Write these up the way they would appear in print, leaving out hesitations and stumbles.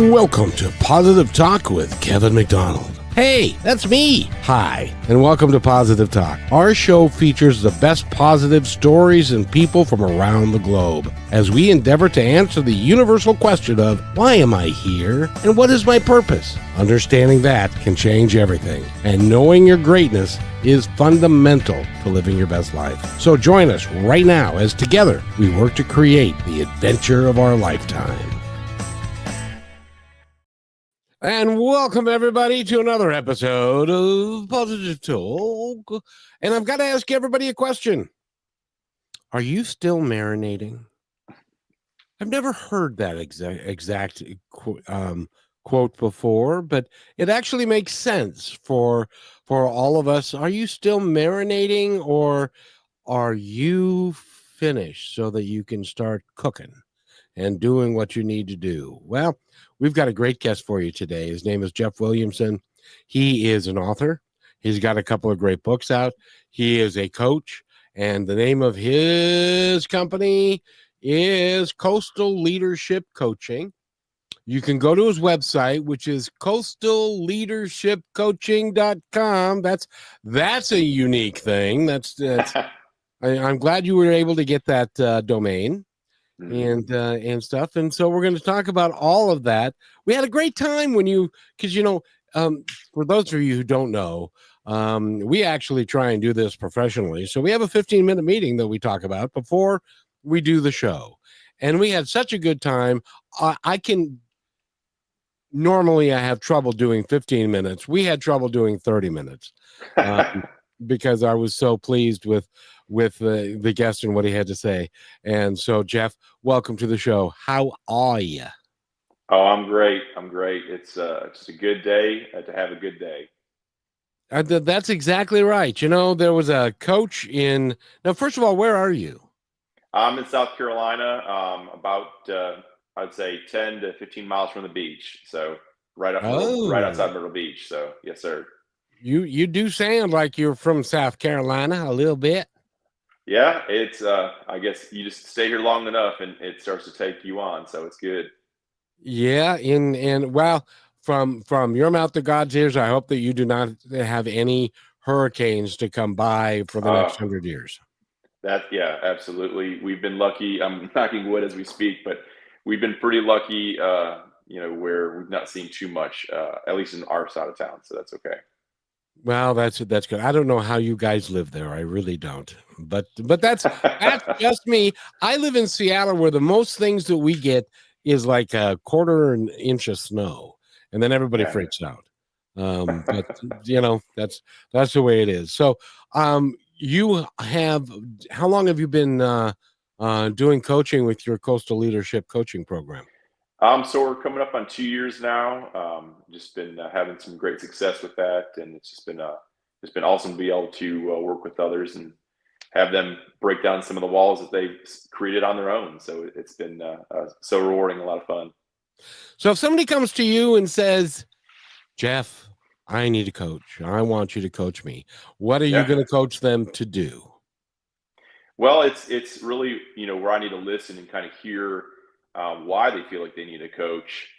Welcome to Positive Talk with Kevin McDonald. Hey, that's me. Hi, and welcome to Positive Talk. Our show features the best positive stories and people from around the globe as we endeavor to answer the universal question of why am I here and what is my purpose? Understanding that can change everything, and knowing your greatness is fundamental to living your best life. So join us right now as together we work to create the adventure of our lifetime. And welcome, everybody, to another episode of Positive Talk. And I've got to ask everybody a question. Are you still marinating? I've never heard that exact quote before, but it actually makes sense for all of us. Are you still marinating, or are you finished so that you can start cooking and doing what you need to do? Well, we've got a great guest for you today. His name is Jeff Williamson. He is an author. He's got a couple of great books out. He is a coach, and the name of his company is Coastal Leadership Coaching. You can go to his website, which is coastalleadershipcoaching.com. That's a unique thing. I'm glad you were able to get that domain. And stuff. And so we're going to talk about all of that. We had a great time because for those of you who don't know, we actually try and do this professionally. So we have a 15-minute meeting that we talk about before we do the show. And we had such a good time. Normally I have trouble doing 15 minutes. We had trouble doing 30 minutes because I was so pleased with the guest and what he had to say. And so, Jeff, welcome to the show. How are you? Oh, I'm great. It's a good day to have a good day. That's exactly right. There was a coach now, first of all, where are you? I'm in South Carolina, about I'd say 10 to 15 miles from the beach. So right outside Myrtle Beach. So yes, sir. You do sound like you're from South Carolina a little bit. Yeah, it's I guess you just stay here long enough and it starts to take you on, so it's good. Yeah, and well, from your mouth to God's ears, I hope that you do not have any hurricanes to come by for the next 100 years. Yeah, absolutely. We've been lucky. I'm knocking wood as we speak, but we've been pretty lucky, where we've not seen too much, at least in our side of town, so that's okay. Well, that's good. I don't know how you guys live there. I really don't. But that's just me. I live in Seattle, where the most things that we get is like a quarter an inch of snow, and then everybody freaks out. But that's the way it is. So, how long have you been doing coaching with your Coastal Leadership Coaching program? So we're coming up on 2 years now. Just been having some great success with that, and it's been awesome to be able to work with others and have them break down some of the walls that they've created on their own. So it's been so rewarding, a lot of fun. So if somebody comes to you and says, Jeff, I need a coach. I want you to coach me. What are you going to coach them to do? Well, it's really, where I need to listen and kind of hear why they feel like they need a coach.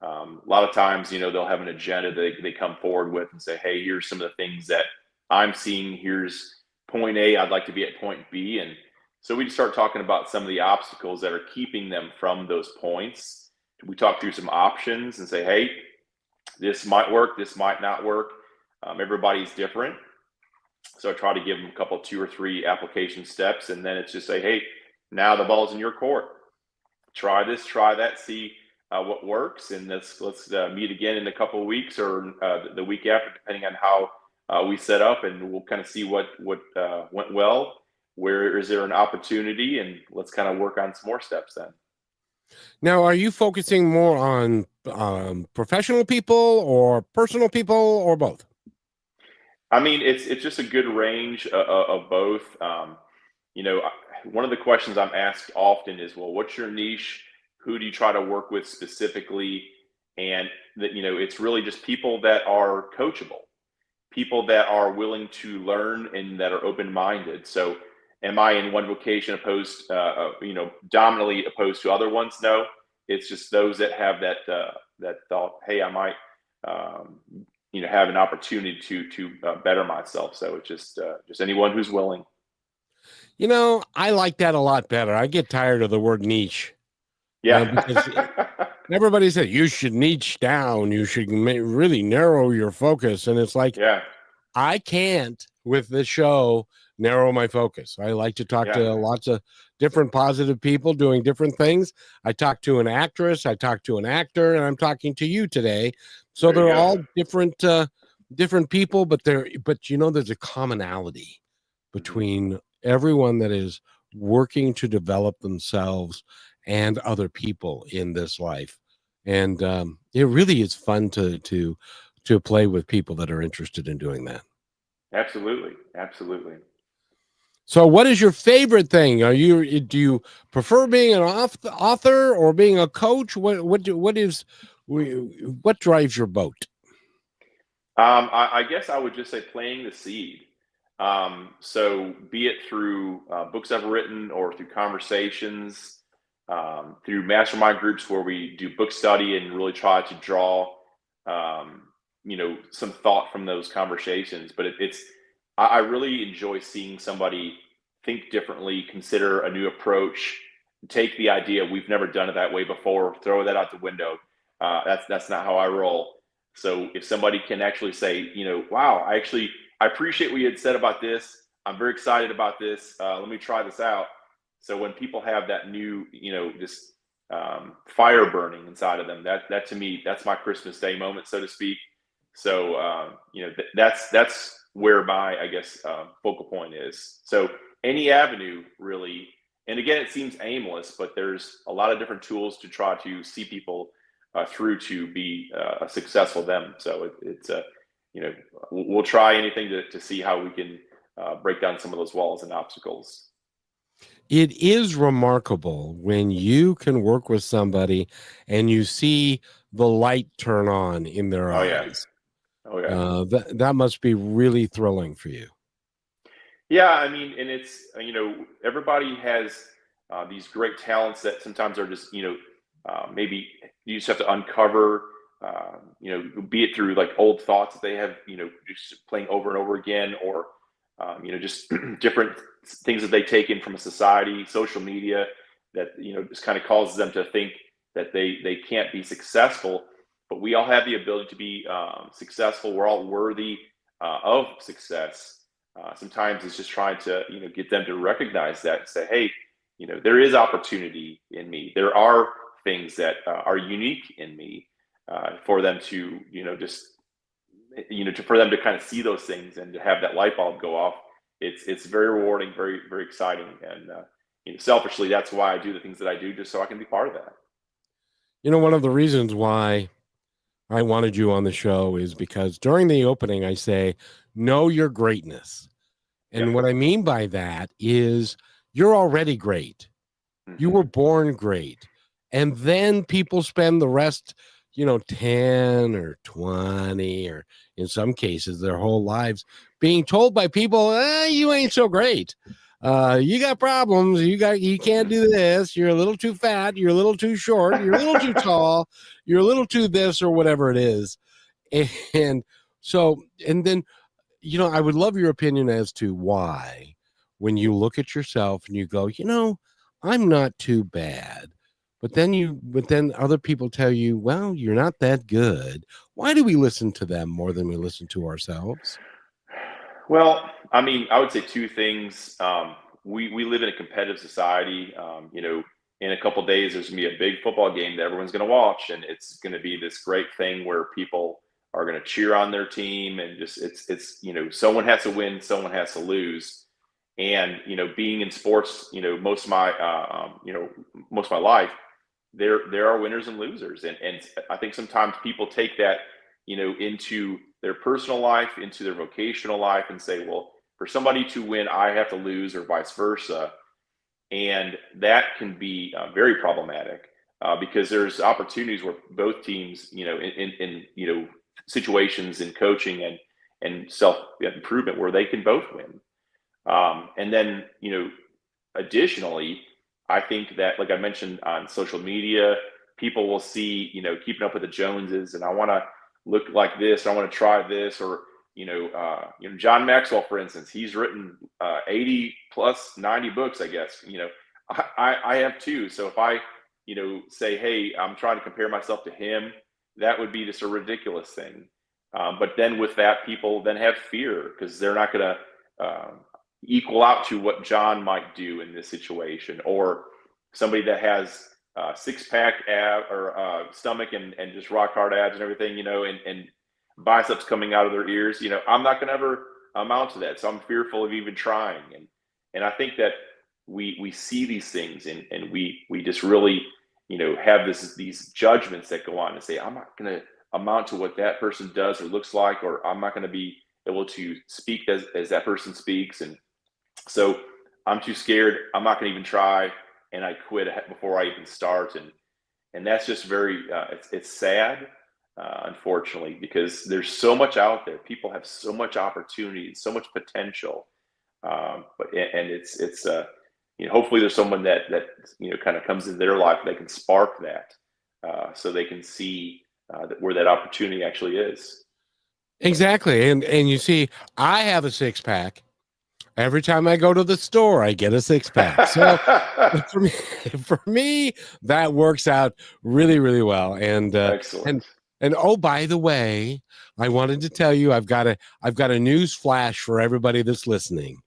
A lot of times, they'll have an agenda that they come forward with and say, hey, here's some of the things that I'm seeing. Here's point A, I'd like to be at point B. And so we start talking about some of the obstacles that are keeping them from those points. We talk through some options and say, hey, this might work, this might not work. Everybody's different. So I try to give them a couple, 2 or 3 application steps. And then it's just say, hey, now the ball's in your court. Try this, try that, see what works. And let's meet again in a couple of weeks or the week after, depending on how we set up, and we'll kind of see what went well. Where is there an opportunity, and let's kind of work on some more steps then. Now, are you focusing more on professional people or personal people or both? I mean, it's just a good range of both. One of the questions I'm asked often is, well, what's your niche? Who do you try to work with specifically? And that, it's really just people that are coachable, people that are willing to learn and that are open-minded. So am I in one vocation dominantly opposed to other ones? No. It's just those that have that thought, hey, I might have an opportunity to better myself. So it's just anyone who's willing. I like that a lot better. I get tired of the word niche. Yeah. Because everybody said you should niche down. You should really narrow your focus. And it's like, yeah. I can't with this show narrow my focus. I like to talk to lots of different positive people doing different things. I talk to an actress, I talk to an actor, and I'm talking to you today. So they're all different people, but there's a commonality between everyone that is working to develop themselves and other people in this life. And it really is fun to play with people that are interested in doing that. Absolutely. So what is your favorite thing? Do you prefer being an author or being a coach? What drives your boat? I guess I would just say planting the seed. So be it through books I've written or through conversations, through mastermind groups where we do book study and really try to draw, some thought from those conversations. But I really enjoy seeing somebody think differently, consider a new approach, take the idea, we've never done it that way before, throw that out the window. That's not how I roll. So if somebody can actually say, wow, I appreciate what you had said about this. I'm very excited about this. Let me try this out. So when people have that new, this fire burning inside of them, that to me, that's my Christmas Day moment, so to speak. So that's where my, I guess, focal point is. So any avenue really, and again, it seems aimless, but there's a lot of different tools to try to see people through to be successful them. So we'll try anything to see how we can break down some of those walls and obstacles. It is remarkable when you can work with somebody and you see the light turn on in their eyes. Oh yeah. That must be really thrilling for you. Yeah, I mean, and it's everybody has these great talents that sometimes are just maybe you just have to uncover, be it through like old thoughts that they have, just playing over and over again, or just different things that they take in from a society, social media, that just kind of causes them to think that they can't be successful. But we all have the ability to be successful. We're all worthy of success. Sometimes it's just trying to get them to recognize that and say, hey, there is opportunity in me. There are things that are unique in me, for them to for them to kind of see those things and to have that light bulb go off. It's very rewarding, very, very exciting, and selfishly, that's why I do the things that I do, just so I can be part of that. One of the reasons why I wanted you on the show is because during the opening, I say, know your greatness. And what I mean by that is you're already great. You were born great. And then people spend the rest, 10 or 20, or in some cases, their whole lives being told by people, you ain't so great. You got problems. You can't do this. You're a little too fat. You're a little too short. You're a little too tall. You're a little too this or whatever it is. And so, and then, I would love your opinion as to why, when you look at yourself and you go, I'm not too bad. But then other people tell you, well, you're not that good. Why do we listen to them more than we listen to ourselves? Well, I mean, I would say two things. We live in a competitive society. In a couple of days, there's going to be a big football game that everyone's going to watch, and it's going to be this great thing where people are going to cheer on their team, and just it's someone has to win, someone has to lose, and being in sports, most of my life, there are winners and losers, and I think sometimes people take that into their personal life, into their vocational life, and say, well, for somebody to win, I have to lose, or vice versa. And that can be very problematic, because there's opportunities where both teams, in situations in coaching and self improvement, where they can both win. And then, additionally, I think that, like I mentioned, on social media, people will see, keeping up with the Joneses, and I want to look like this, or I want to try this, or John Maxwell, for instance, he's written 80 plus 90 books, I guess. I have too. So if I, say, hey, I'm trying to compare myself to him, that would be just a ridiculous thing. But then with that, people then have fear because they're not going to equal out to what John might do in this situation, or somebody that has six-pack ab or stomach and just rock hard abs and everything, and biceps coming out of their ears. I'm not going to ever amount to that, so I'm fearful of even trying. And I think that we see these things, and we just really have these judgments that go on and say, I'm not going to amount to what that person does or looks like, or I'm not going to be able to speak as that person speaks, and so I'm too scared. I'm not going to even try, and I quit before I even start. And that's just very it's sad, unfortunately, because there's so much out there. People have so much opportunity, so much potential, but it's hopefully there's someone that kind of comes into their life that can spark that, so they can see where that opportunity actually is. Exactly. And you see, I have a six-pack. Every time I go to the store, I get a six-pack. So for me, that works out really, really well. And Excellent. and oh, by the way, I wanted to tell you, I've got a news flash for everybody that's listening.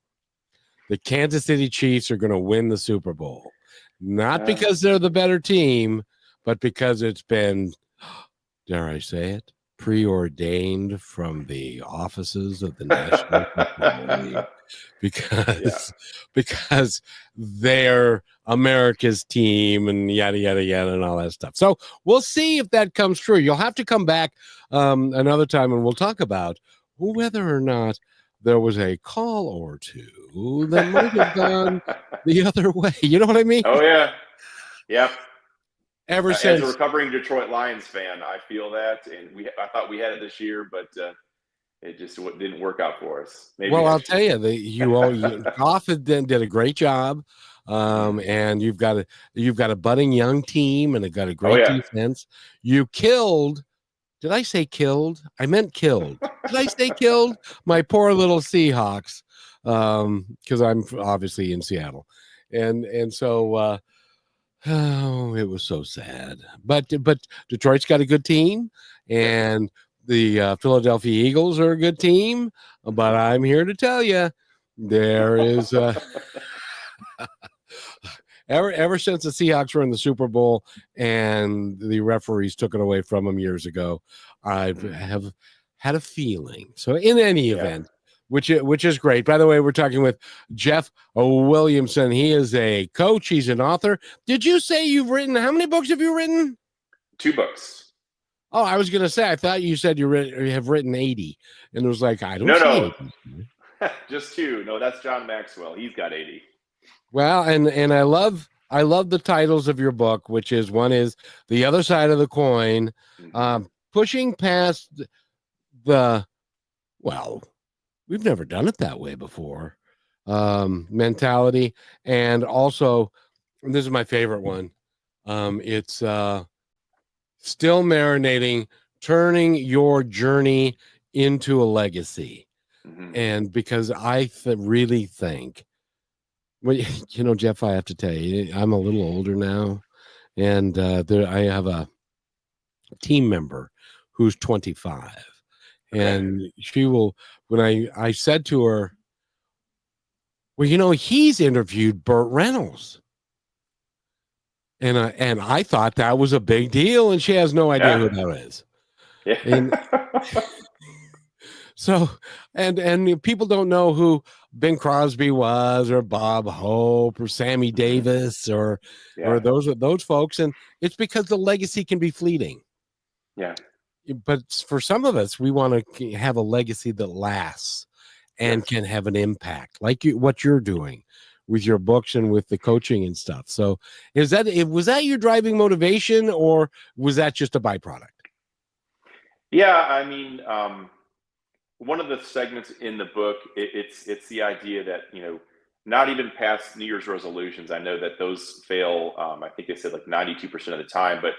The Kansas City Chiefs are going to win the Super Bowl, not because they're the better team, but because it's been, dare I say it, preordained from the offices of the National Football League, because they're America's team and yada yada yada and all that stuff. So we'll see if that comes true. You'll have to come back another time, and we'll talk about whether or not there was a call or two that might have gone the other way. You know what I mean? Oh yeah, yep. Ever As since a recovering Detroit Lions fan, I feel that, and I thought we had it this year, but it just didn't work out for us. Maybe well, I'll next tell year. you, Goff did a great job, and you've got a budding young team and got a great defense. You killed. Did I say killed? I meant killed. Did I say killed? My poor little Seahawks, because I'm obviously in Seattle, and so. Oh, it was so sad. But Detroit's got a good team, and the Philadelphia Eagles are a good team. But I'm here to tell you, there is ever since the Seahawks were in the Super Bowl and the referees took it away from them years ago, I have had a feeling. So in any event, which is great. By the way, we're talking with Jeff Williamson. He is a coach. He's an author. Did you say you've written? How many books have you written? 2 books. Oh, I was going to say, I thought you said you have written 80. And it was like, I don't see 80. Just 2. No, that's John Maxwell. He's got 80. Well, and I love the titles of your book, which is one is The Other Side of the Coin, pushing past we've never done it that way before, mentality. And also, and this is my favorite one, it's still marinating, turning your journey into a legacy. And because I really think, well, Jeff, I have to tell you, I'm a little older now, and I have a team member who's 25. And she will, when I said to her, well, he's interviewed Burt Reynolds. And I thought that was a big deal, and she has no idea who that is. Yeah. And so, and people don't know who Bing Crosby was, or Bob Hope, or Sammy Davis, or those folks. And it's because the legacy can be fleeting. Yeah. But for some of us, we want to have a legacy that lasts and can have an impact, like what you're doing with your books and with the coaching and stuff. So was that your driving motivation, or was that just a byproduct? Yeah, I mean, one of the segments in the book, it's the idea that, not even past New Year's resolutions. I know that those fail. I think they said like 92% of the time, but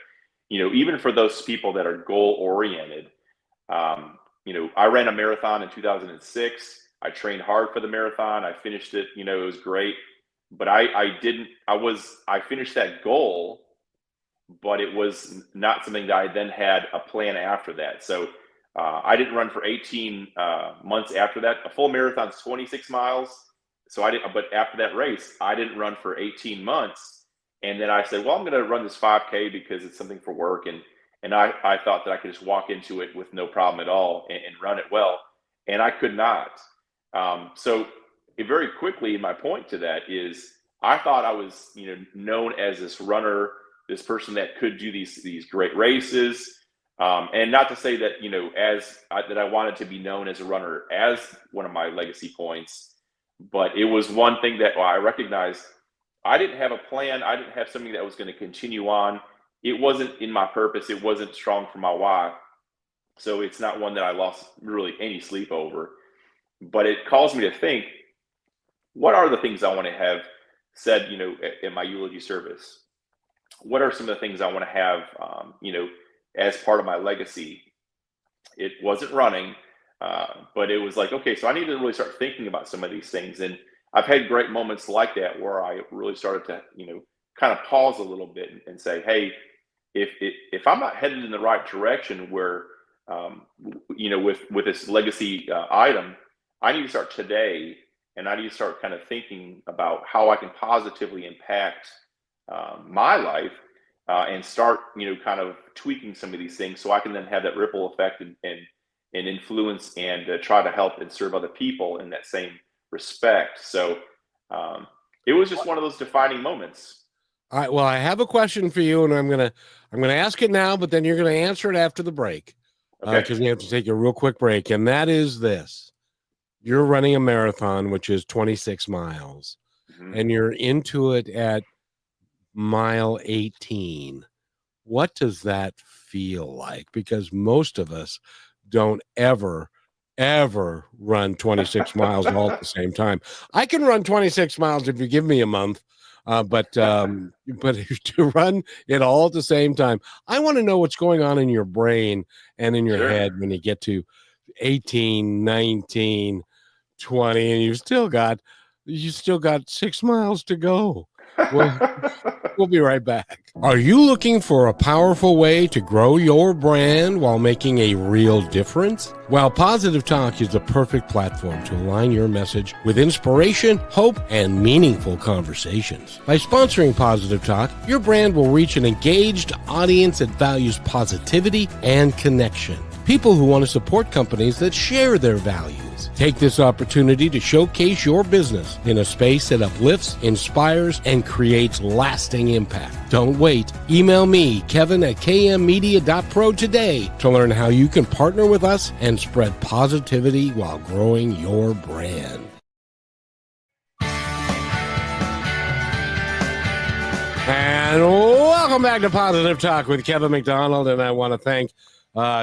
even for those people that are goal oriented, I ran a marathon in 2006. I trained hard for the marathon. I finished it. It was great, but I finished that goal, but it was not something that I then had a plan after that. So I didn't run for 18 months after that. A full marathon is 26 miles. So but after that race, I didn't run for 18 months. And then I said, well, I'm going to run this 5K because it's something for work. And I thought that I could just walk into it with no problem at all and run it well. And I could not. So very quickly, my point to that is I thought I was, known as this runner, this person that could do these great races. And not to say that, that I wanted to be known as a runner as one of my legacy points, but it was one thing that I recognized I didn't have a plan. I didn't have something that was going to continue on. It wasn't in my purpose. It wasn't strong for my why. So it's not one that I lost really any sleep over, but it caused me to think, what are the things I want to have said, in my eulogy service? What are some of the things I want to have, as part of my legacy? It wasn't running, but it was like, okay, so I need to really start thinking about some of these things. And I've had great moments like that where I really started to, kind of pause a little bit and say, hey, if I'm not headed in the right direction where, with this legacy item, I need to start today, and I need to start kind of thinking about how I can positively impact my life, and start, kind of tweaking some of these things so I can then have that ripple effect and influence and try to help and serve other people in that same respect. So it was just one of those defining moments. All right. Well, I have a question for you, and I'm gonna ask it now, but then you're gonna answer it after the break, because we have to take a real quick break. And that is this: you're running a marathon, which is 26 miles, and you're into it at mile 18. What does that feel like? Because most of us don't ever run 26 miles all at the same time. I can run 26 miles if you give me a month. But to run it all at the same time, I want to know what's going on in your brain and in your head when you get to 18, 19, 20, and you still got 6 miles to go. We'll be right back. Are you looking for a powerful way to grow your brand while making a real difference? Well, Positive Talk is the perfect platform to align your message with inspiration, hope, and meaningful conversations. By sponsoring Positive Talk, your brand will reach an engaged audience that values positivity and connection. People who want to support companies that share their values. Take this opportunity to showcase your business in a space that uplifts, inspires, and creates lasting impact. Don't wait. Email me, kevin@kmmedia.pro today to learn how you can partner with us and spread positivity while growing your brand. And welcome back to Positive Talk with Kevin McDonald, and I want to thank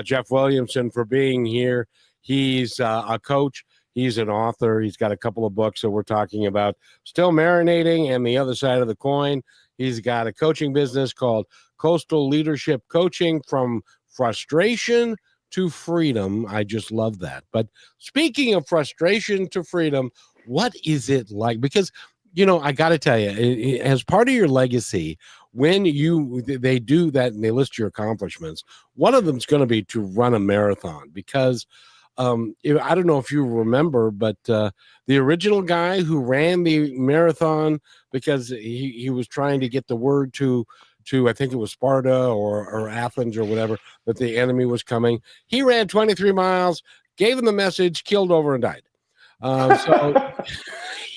Jeff Williamson for being here. He's a coach. He's an author. He's got a couple of books that we're talking about. Still Marinating and the Other Side of the Coin. He's got a coaching business called Coastal Leadership Coaching, from frustration to freedom. I just love that. But speaking of frustration to freedom, what is it like? Because, I got to tell you, as part of your legacy, when they do that and they list your accomplishments, one of them is going to be to run a marathon. Because I don't know if you remember, but the original guy who ran the marathon, because he was trying to get the word to I think it was Sparta or Athens or whatever, that the enemy was coming. He ran 23 miles, gave him the message, killed over, and died. So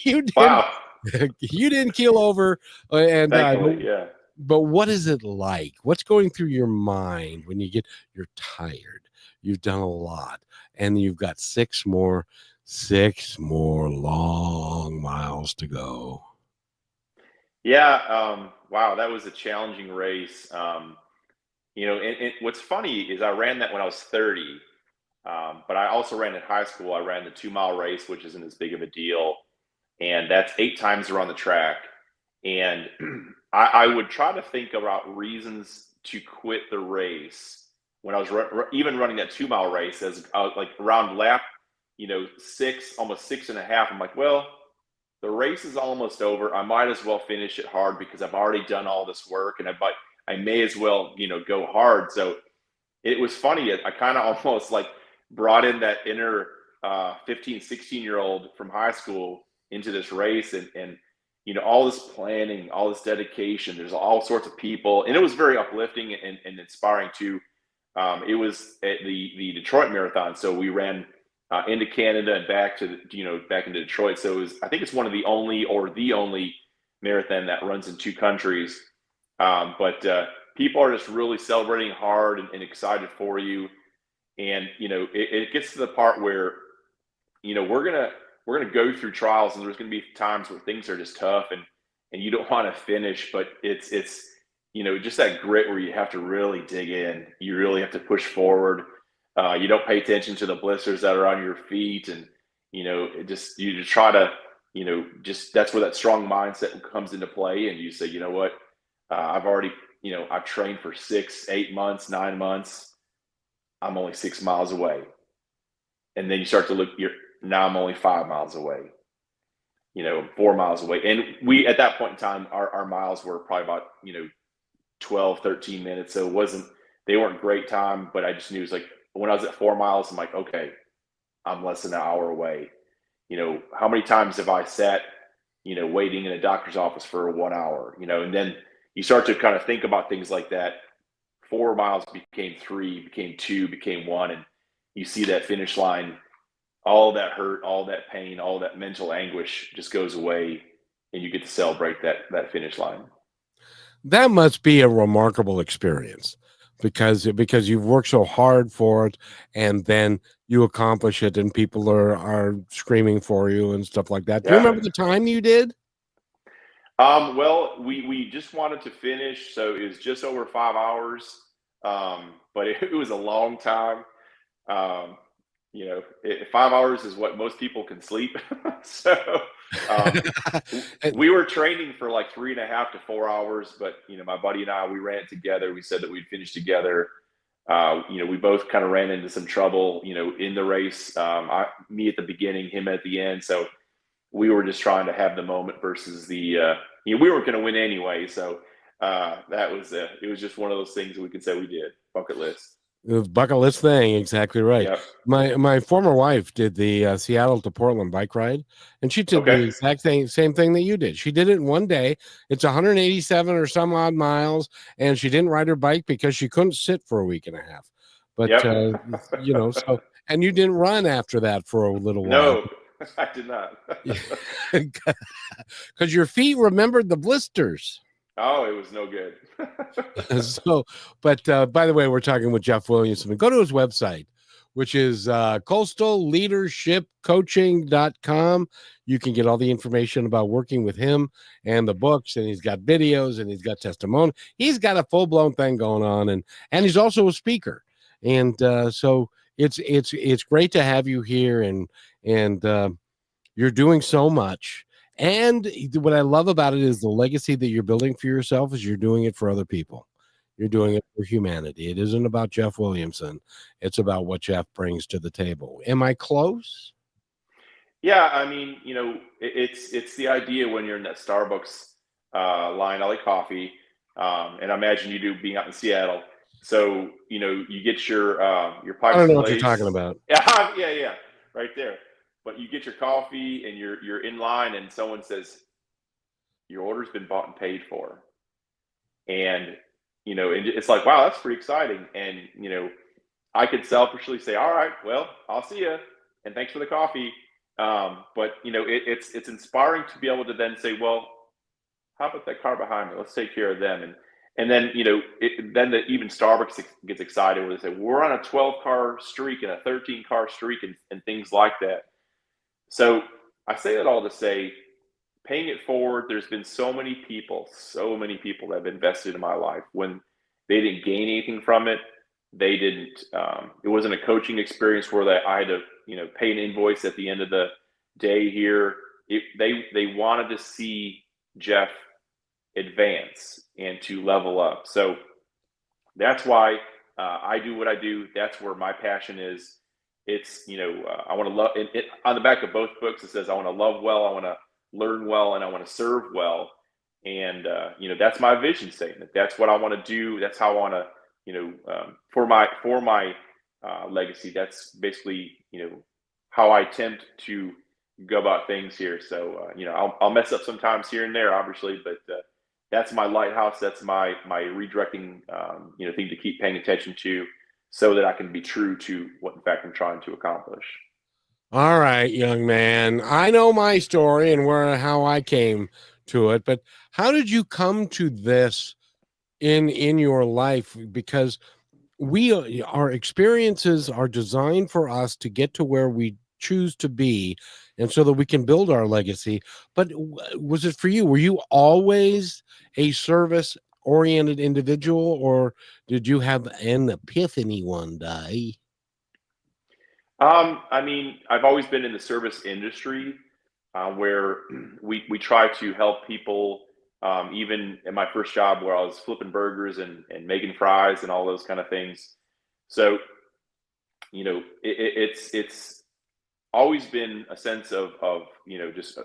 you didn't. Wow. You didn't keel over, and yeah. But what is it like? What's going through your mind when you're tired? You've done a lot, and you've got six more long miles to go. Yeah. Wow, that was a challenging race. And what's funny is I ran that when I was 30, but I also ran in high school. I ran the 2-mile race, which isn't as big of a deal. And that's 8 times around the track. And I would try to think about reasons to quit the race when I was even running that 2-mile race, as I was like around lap, 6, almost 6.5. I'm like, well, the race is almost over. I might as well finish it hard because I've already done all this work, and I may as well, go hard. So it was funny. I kind of almost like brought in that inner 15, 16-year-old from high school into this race, and all this planning, all this dedication. There's all sorts of people, and it was very uplifting and inspiring too. It was at the Detroit Marathon, so we ran into Canada and back to back into Detroit. So I think it's one of the only marathon that runs in 2 countries. But people are just really celebrating hard and excited for you. And it gets to the part where we're gonna go through trials, and there's gonna be times where things are just tough, and you don't want to finish, but it's just that grit where you have to really dig in. You really have to push forward. You don't pay attention to the blisters that are on your feet, and you just try to that's where that strong mindset comes into play, and you say, you know what, I've already I've trained for 6, 8 months, 9 months. I'm only 6 miles away, and then you start to look. Now I'm only 5 miles away. 4 miles away, and we at that point in time, our miles were probably about 12, 13 minutes. So they weren't great time, but I just knew it was like when I was at 4 miles, I'm like, okay, I'm less than an hour away. How many times have I sat, waiting in a doctor's office for 1 hour, and then you start to kind of think about things like that. 4 miles became 3, became 2, became 1, and you see that finish line, all that hurt, all that pain, all that mental anguish just goes away, and you get to celebrate that finish line. That must be a remarkable experience because you've worked so hard for it, and then you accomplish it, and people are screaming for you and stuff like that. Do you remember the time you did? Well, we just wanted to finish, so it was just over 5 hours. But it was a long time. 5 hours is what most people can sleep. So we were training for like 3.5 to 4 hours, but my buddy and I, we ran it together. We said that we'd finish together. We both kind of ran into some trouble, in the race. Me at the beginning, him at the end. So we were just trying to have the moment versus we weren't going to win anyway. So it was just one of those things that we could say we did. Bucket list. It was bucket list thing, exactly right. Yep. My former wife did the Seattle to Portland bike ride, and she did the exact same thing that you did. She did it in one day. It's 187 or some odd miles, and she didn't ride her bike because she couldn't sit for a week and a half. But so, and you didn't run after that for a little while. No, I did not. Because your feet remembered the blisters. Oh, it was no good. So, but by the way, we're talking with Jeff Williamson. Go to his website, which is coastalleadershipcoaching.com. You can get all the information about working with him and the books, and he's got videos, and he's got testimony. He's got a full-blown thing going on, and he's also a speaker. And so it's great to have you here, and you're doing so much. And what I love about it is the legacy that you're building for yourself is you're doing it for other people. You're doing it for humanity. It isn't about Jeff Williamson. It's about what Jeff brings to the table. Am I close? Yeah, I mean, it's the idea when you're in that Starbucks line. I like coffee, and I imagine you do being out in Seattle. So you get your pipes. I don't know what you're talking about. Yeah, right there. But you get your coffee and you're in line, and someone says, your order's been bought and paid for. And, and it's like, wow, that's pretty exciting. And, I could selfishly say, all right, well, I'll see you. And thanks for the coffee. But, it's inspiring to be able to then say, well, how about that car behind me? Let's take care of them. And then, even Starbucks gets excited when they say, we're on a 12-car streak and a 13-car streak and things like that. So I say that all to say, paying it forward, there's been so many people that have invested in my life when they didn't gain anything from it. They didn't, it wasn't a coaching experience where I had to, pay an invoice at the end of the day here. They wanted to see Jeff advance and to level up. So That's why I do what I do. That's where my passion is. It's, I want to love it. On the back of both books, it says, I want to love well, I want to learn well, and I want to serve well. And, that's my vision statement. That's what I want to do. That's how I want to, for my legacy, that's basically, how I attempt to go about things here. So, I'll mess up sometimes here and there, obviously, but that's my lighthouse. That's my redirecting, thing to keep paying attention to, so that I can be true to what, in fact, I'm trying to accomplish. All right, young man. I know my story and how I came to it, but how did you come to this in your life? Because our experiences are designed for us to get to where we choose to be, and so that we can build our legacy. But was it for you? Were you always a service oriented individual, or did you have an epiphany one day? I mean, I've always been in the service industry, where we try to help people. Even in my first job, where I was flipping burgers and making fries and all those kind of things. So, it's always been a sense of just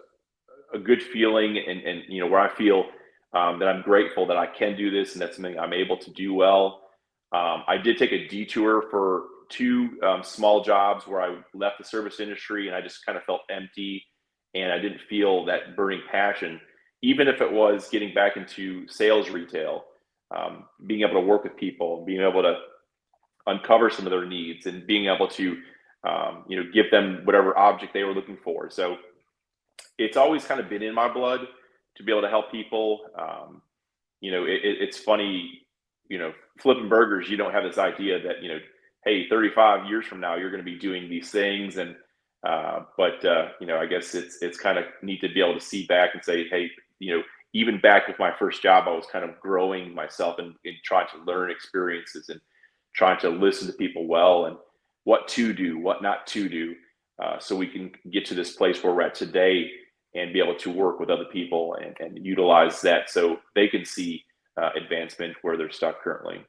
a good feeling, and where I feel that I'm grateful that I can do this, and that's something I'm able to do well. I did take a detour for two small jobs where I left the service industry, and I just kind of felt empty, and I didn't feel that burning passion, even if it was getting back into sales retail, being able to work with people, being able to uncover some of their needs, and being able to give them whatever object they were looking for. So it's always kind of been in my blood to be able to help people. It's funny, flipping burgers, you don't have this idea that, hey, 35 years from now, you're going to be doing these things. And, I guess it's kind of neat to be able to see back and say, hey, even back with my first job, I was kind of growing myself and trying to learn experiences and trying to listen to people well, and what to do, what not to do, so we can get to this place where we're at today, and be able to work with other people and utilize that so they can see advancement where they're stuck currently.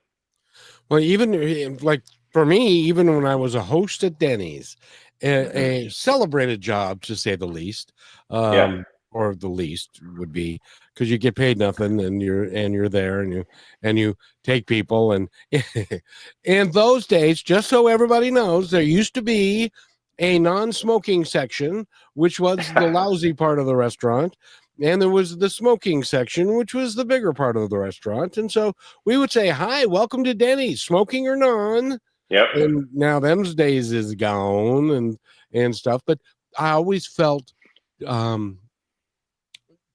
Well, even like for me, even when I was a host at Denny's, Hmm. a celebrated job to say the least, Yeah. or the least would be, because you get paid nothing, and you're there, and you take people. And in those days, just so everybody knows, there used to be a non-smoking section, which was the lousy part of the restaurant, and there was the smoking section, which was the bigger part of the restaurant. And so we would say, "Hi, welcome to Denny's, smoking or non." Yep. And now them's days is gone, and stuff. But I always felt um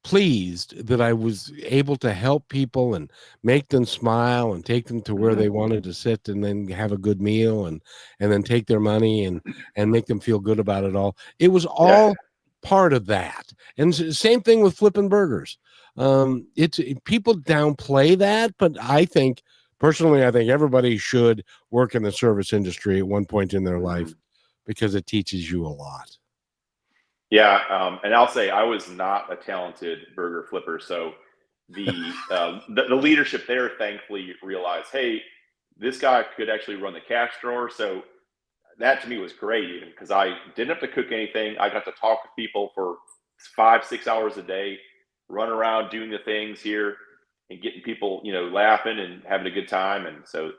pleased that I was able to help people and make them smile and take them to where Hmm. they wanted to sit, and then have a good meal, and then take their money, and make them feel good about it all. It was Yeah. all part of that. And same thing with flipping burgers. People downplay that, but personally, I think everybody should work in the service industry at one point in their life, Hmm. because it teaches you a lot. Yeah. And I'll say I was not a talented burger flipper, so the leadership there thankfully realized, hey, this guy could actually run the cash drawer. So that to me was great, even because I didn't have to cook anything. I got to talk with people for 5, 6 hours a day, run around doing the things here, and getting people, laughing and having a good time. And so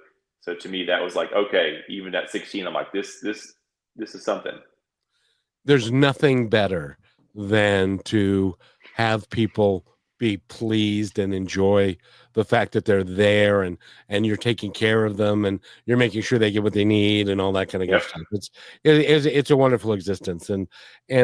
to me, that was like, okay, even at 16, I'm like, this is something. There's nothing better than to have people be pleased and enjoy the fact that they're there, and you're taking care of them, and you're making sure they get what they need, and all that kind of good Yep. stuff. It's a wonderful existence. And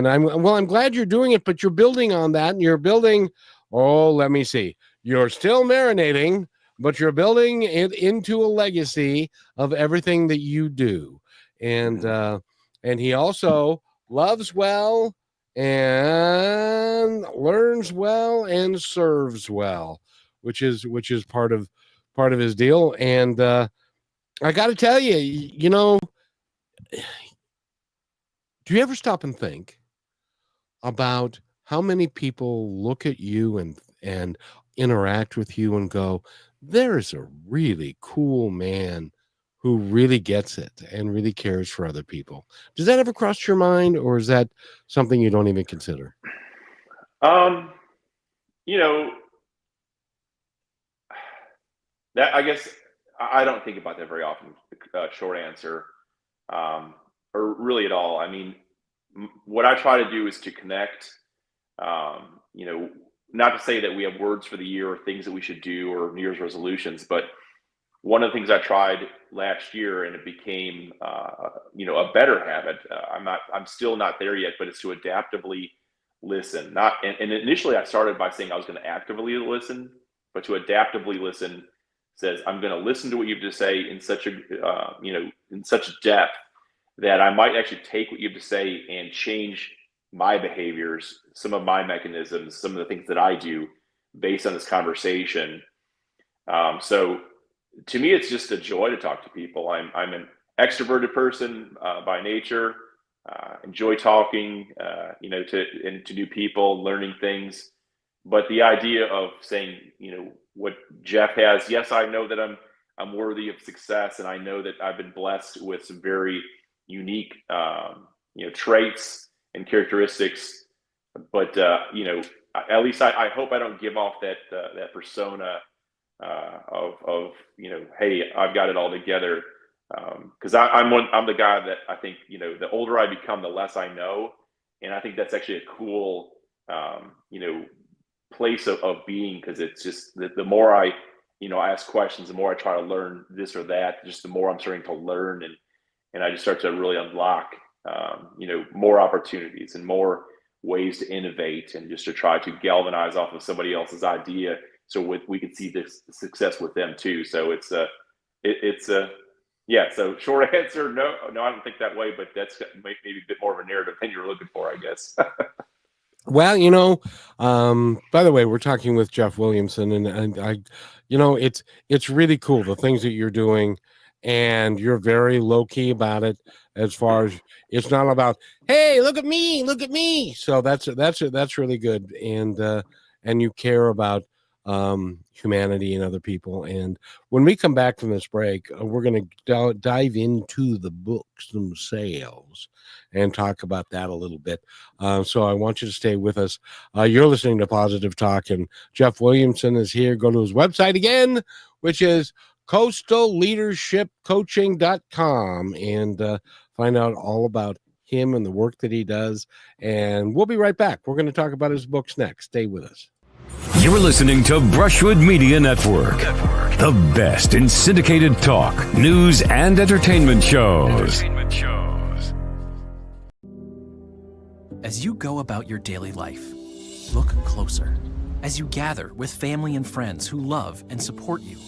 I'm glad you're doing it, but you're building on that, and you're building. Oh, let me see. You're still marinating, but you're building it into a legacy of everything that you do. And Hmm. he also loves well, and learns well, and serves well, which is part of his deal. And I got to tell you, do you ever stop and think about how many people look at you and interact with you and go, there's a really cool man who really gets it and really cares for other people. Does that ever cross your mind, or is that something you don't even consider? You know, that I guess I don't think about that very often. Short answer, or really at all. I mean, what I try to do is to connect. You know, not to say that we have words for the year or things that we should do or New Year's resolutions, but one of the things I tried last year, and it became, a better habit. I'm still not there yet, but it's to adaptively listen. Not, and initially I started by saying I was going to actively listen, but to adaptively listen says I'm going to listen to what you have to say in such a, in such depth that I might actually take what you have to say and change my behaviors, some of my mechanisms, some of the things that I do based on this conversation. So to me, it's just a joy to talk to people. I'm an extroverted person by nature. Enjoy talking, to new people, learning things. But the idea of saying, what Jeff has, yes, I know that I'm worthy of success, and I know that I've been blessed with some very unique, traits and characteristics. But at least I hope I don't give off that persona of hey, I've got it all together, because I'm the guy that I think, the older I become, the less I know, and I think that's actually a cool place of being, because it's just the more I ask questions, the more I try to learn this or that, just the more I'm starting to learn, and I just start to really unlock more opportunities and more ways to innovate, and just to try to galvanize off of somebody else's idea, so we can see this success with them too. So it's yeah. So short answer, no, I don't think that way, but that's maybe a bit more of a narrative than you're looking for, I guess. Well, by the way, we're talking with Jeff Williamson, and I, it's really cool the things that you're doing, and you're very low key about it. As far as it's not about, hey, look at me. So that's really good, and you care about humanity and other people. And when we come back from this break, we're going to dive into the books themselves and talk about that a little bit. So I want you to stay with us. You're listening to Positive Talk, and Jeff Williamson is here. Go to his website again, which is coastalleadershipcoaching.com, and find out all about him and the work that he does. And we'll be right back. We're going to talk about his books next. Stay with us. You're listening to Brushwood Media Network, the best in syndicated talk, news, and entertainment shows. As you go about your daily life, look closer. As you gather with family and friends who love and support you,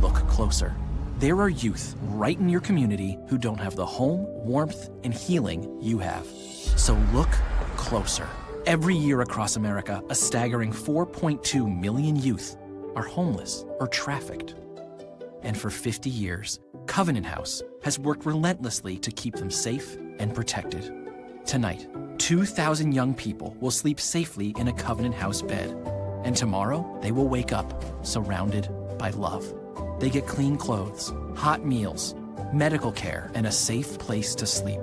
look closer. There are youth right in your community who don't have the home, warmth, and healing you have. So look closer. Every year across America, a staggering 4.2 million youth are homeless or trafficked. And for 50 years, Covenant House has worked relentlessly to keep them safe and protected. Tonight, 2,000 young people will sleep safely in a Covenant House bed. And tomorrow, they will wake up surrounded by love. They get clean clothes, hot meals, medical care, and a safe place to sleep.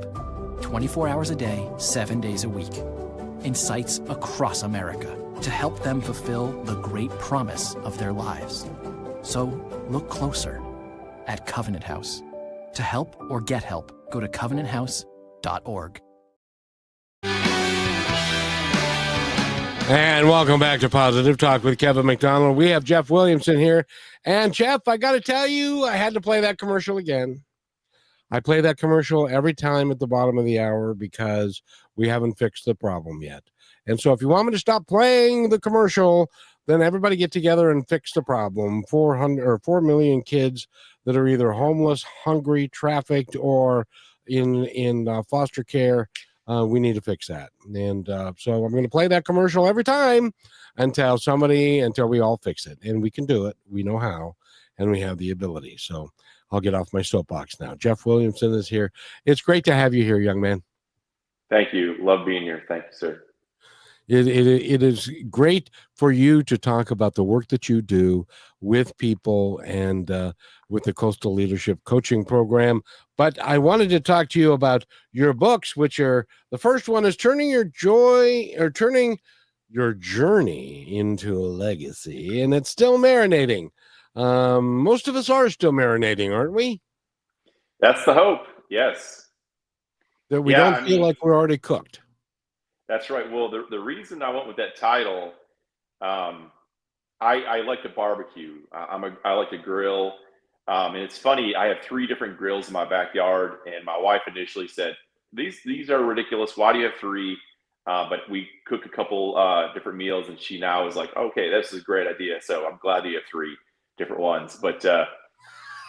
24 hours a day, 7 days a week. In sites across America to help them fulfill the great promise of their lives. So look closer at Covenant House. To help or get help, go to covenanthouse.org. And welcome back to Positive Talk with Kevin McDonald. We have Jeff Williamson here. And Jeff, I got to tell you, I had to play that commercial again. I play that commercial every time at the bottom of the hour because we haven't fixed the problem yet. And so if you want me to stop playing the commercial, then everybody get together and fix the problem. 4 million kids that are either homeless, hungry, trafficked, or in foster care. We need to fix that. And so I'm going to play that commercial every time until we all fix it. And we can do it. We know how, and we have the ability. So I'll get off my soapbox now. Jeff Williamson is here. It's great to have you here, young man. Thank you. Love being here. Thank you, sir. It is great for you to talk about the work that you do with people and with the Coastal Leadership Coaching Program. But I wanted to talk to you about your books, which are, the first one is turning your journey into a legacy, and it's still marinating. Most of us are still marinating, aren't we? That's the hope. Yes. That we don't feel like we're already cooked. That's right. Well, the reason I went with that title, I like to barbecue. I like to grill. And it's funny, I have 3 different grills in my backyard, and my wife initially said, these are ridiculous. Why do you have 3? But we cook a couple different meals, and she now is like, okay, this is a great idea. So I'm glad that you have 3 different ones. But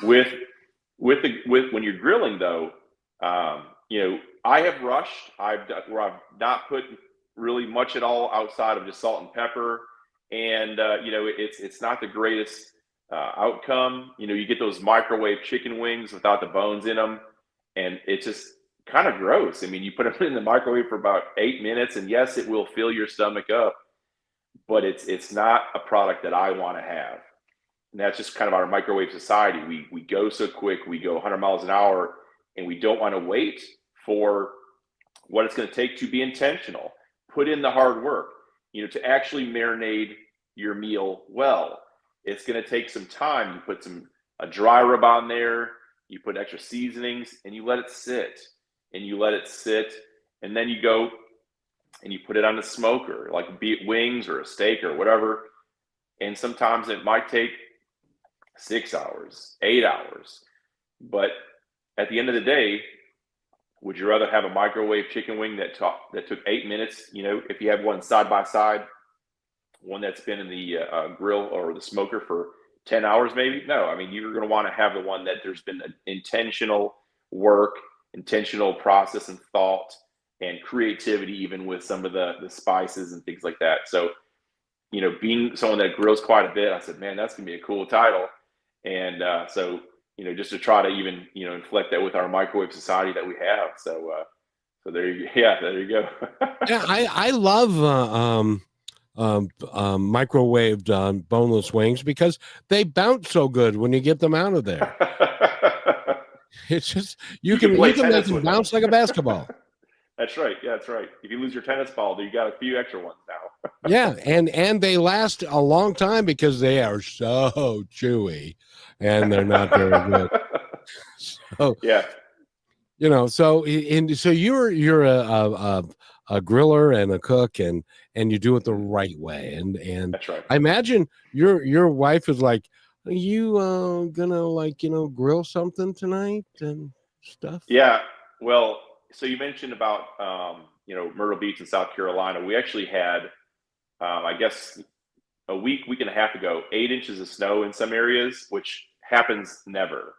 with when you're grilling though, I have rushed. I've not put really much at all outside of just salt and pepper, and it's not the greatest outcome. You get those microwave chicken wings without the bones in them, and it's just kind of gross. I mean, you put them in the microwave for about 8 minutes, and yes, it will fill your stomach up, but it's not a product that I want to have. And that's just kind of our microwave society. We go so quick, we go 100 miles an hour, and we don't want to wait for what it's going to take to be intentional. Put in the hard work, to actually marinate your meal well. It's going to take some time. You put a dry rub on there, you put extra seasonings, and you let it sit. And then you go and you put it on the smoker, like be it wings or a steak or whatever. And sometimes it might take 6 hours, 8 hours. But at the end of the day, would you rather have a microwave chicken wing that took 8 minutes? If you have one side by side, one that's been in the grill or the smoker for 10 hours, maybe? No, I mean, you're going to want to have the one that there's been intentional work, intentional process and thought and creativity, even with some of the spices and things like that. So, being someone that grills quite a bit, I said, man, that's going to be a cool title. And so just to try to even, inflect that with our microwave society that we have. So there you go. Yeah, I love microwaved boneless wings because they bounce so good when you get them out of there. It's just you can make them bounce like a basketball. That's right. Yeah, that's right. If you lose your tennis ball, you got a few extra ones now. Yeah, and they last a long time because they are so chewy, and they're not very good. So yeah, so you're a griller and a cook, and you do it the right way, and that's right. I imagine your wife is like, are you gonna grill something tonight and stuff? Yeah. Well, so you mentioned about Myrtle Beach in South Carolina. We actually had I guess a week and a half ago, 8 inches of snow in some areas, which happens never.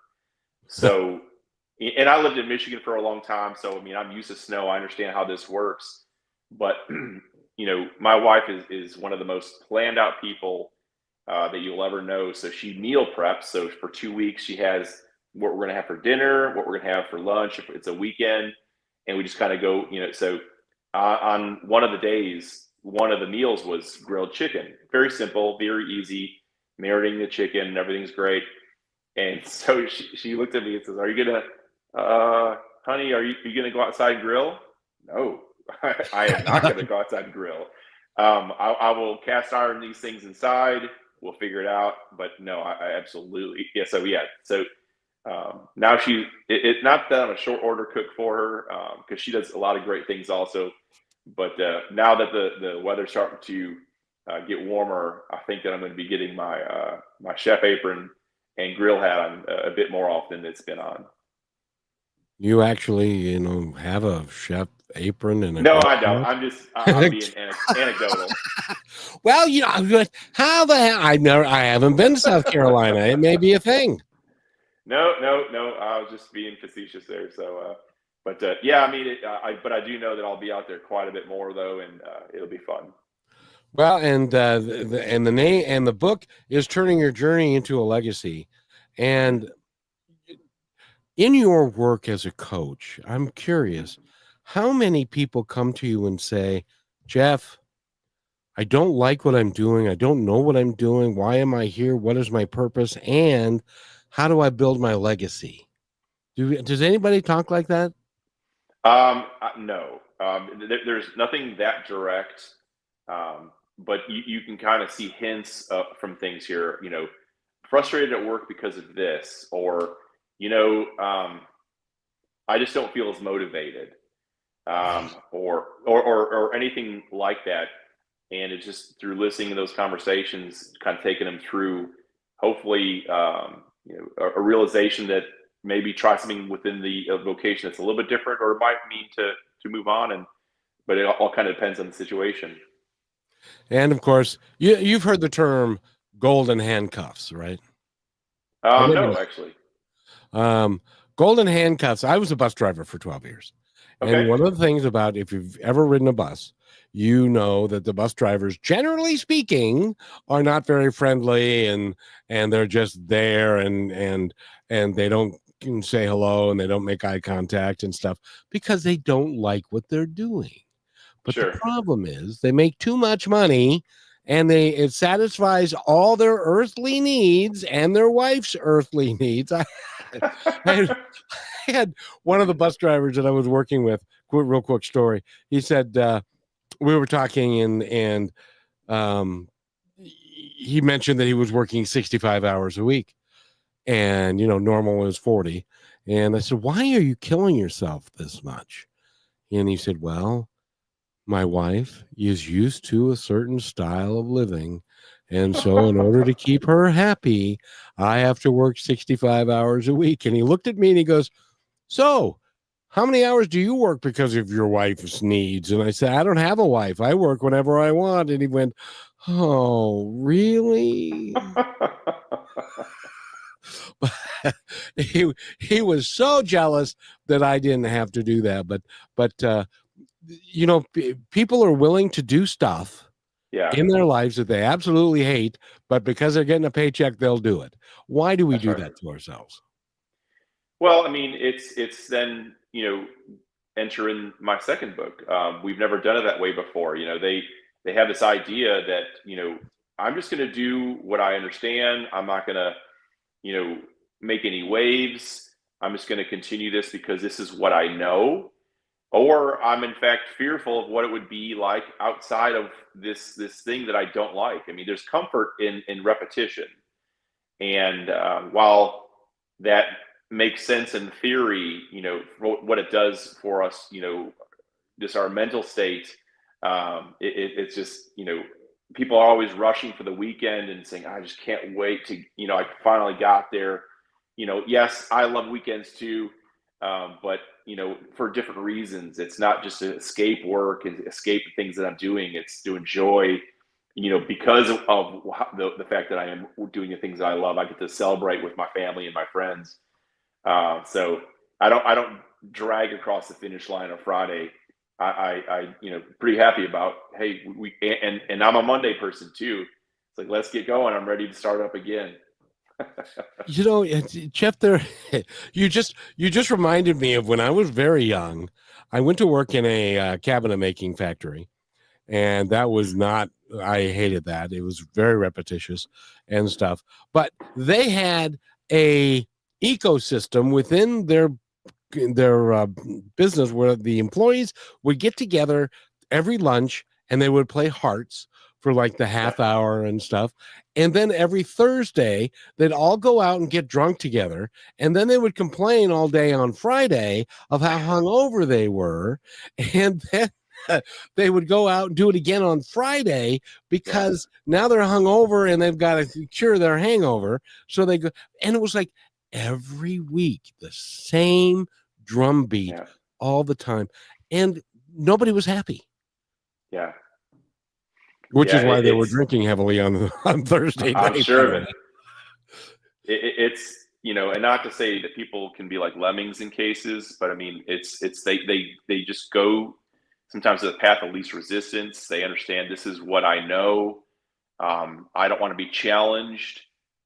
So, and I lived in Michigan for a long time. So, I mean, I'm used to snow. I understand how this works. But, my wife is one of the most planned out people that you'll ever know. So she meal preps. So for 2 weeks, she has what we're going to have for dinner, what we're going to have for lunch, if it's a weekend. And we just kind of go, so on one of the days, one of the meals was grilled chicken. Very simple, very easy, marinating the chicken, everything's great. And so she looked at me and says, are you gonna, honey, are you gonna go outside and grill? No, I am not gonna go outside and grill. I will cast iron these things inside. We'll figure it out. But no, I absolutely, yeah. So now it's not that I'm a short order cook for her, because she does a lot of great things also. But now that the weather's starting to get warmer, I think that I'm going to be getting my my chef apron and grill hat on a bit more often than it's been on. You actually, have a chef apron and a no, I don't. I'm being anecdotal. Well, how the hell? I haven't been to South Carolina. It may be a thing. No. I was just being facetious there. So, yeah, I mean, but I do know that I'll be out there quite a bit more though, and it'll be fun. Well, and the name and the book is Turning Your Journey into a Legacy. And in your work as a coach, I'm curious, how many people come to you and say, Jeff, I don't like what I'm doing. I don't know what I'm doing. Why am I here? What is my purpose? And how do I build my legacy? Does anybody talk like that? No, there's nothing that direct, but you can kind of see hints from things here. Frustrated at work because of this, or I just don't feel as motivated, or anything like that. And it's just through listening to those conversations, kind of taking them through, hopefully, a realization that maybe try something within the vocation that's a little bit different, or it might mean to move on. But it all kind of depends on the situation. And of course, you've heard the term golden handcuffs, right? No, actually. Golden handcuffs. I was a bus driver for 12 years. Okay. And one of the things about, if you've ever ridden a bus, you know that the bus drivers, generally speaking, are not very friendly, and they're just there, and they don't say hello, and they don't make eye contact and stuff, because they don't like what they're doing. But the Sure. problem is they make too much money, and it satisfies all their earthly needs and their wife's earthly needs. I had one of the bus drivers that I was working with, real quick story. He said, we were talking, and he mentioned that he was working 65 hours a week, and normal is 40. And I said, why are you killing yourself this much? And he said, well, my wife is used to a certain style of living, and so in order to keep her happy, I have to work 65 hours a week. And he looked at me and he goes, so how many hours do you work because of your wife's needs? And I said, I don't have a wife. I work whenever I want. And he went, oh, really? he was so jealous that I didn't have to do that. But people are willing to do stuff in their lives that they absolutely hate, but because they're getting a paycheck, they'll do it. Why do we do that to ourselves? Well, I mean, it's then, enter in my second book. We've never done it that way before. They have this idea that, I'm just going to do what I understand. I'm not going to, make any waves. I'm just going to continue this because this is what I know. Or I'm in fact fearful of what it would be like outside of this thing that I don't like. I mean, there's comfort in repetition. And while that makes sense in theory, what it does for us, just our mental state, it's just, people are always rushing for the weekend and saying, I just can't wait to, I finally got there. Yes, I love weekends too, but, for different reasons. It's not just to escape work and escape the things that I'm doing. It's to enjoy, because of the fact that I am doing the things that I love. I get to celebrate with my family and my friends. So I don't drag across the finish line on Friday. I pretty happy about, hey, and I'm a Monday person too. It's like, let's get going. I'm ready to start up again. Jeff, you just reminded me of when I was very young. I went to work in a cabinet making factory, and that was not, I hated that. It was very repetitious and stuff, but they had a ecosystem within their business where the employees would get together every lunch and they would play hearts for like the half hour and stuff. And then every Thursday, they'd all go out and get drunk together. And then they would complain all day on Friday of how hungover they were. And then they would go out and do it again on Friday because now they're hungover and they've got to cure their hangover. So they go, and it was like every week, the same drumbeat all the time. And nobody was happy. Yeah. Which is why they were drinking heavily on Thursday night. I'm sure of it. It's, and not to say that people can be like lemmings in cases, but I mean, it's they just go sometimes to the path of least resistance. They understand this is what I know. I don't want to be challenged.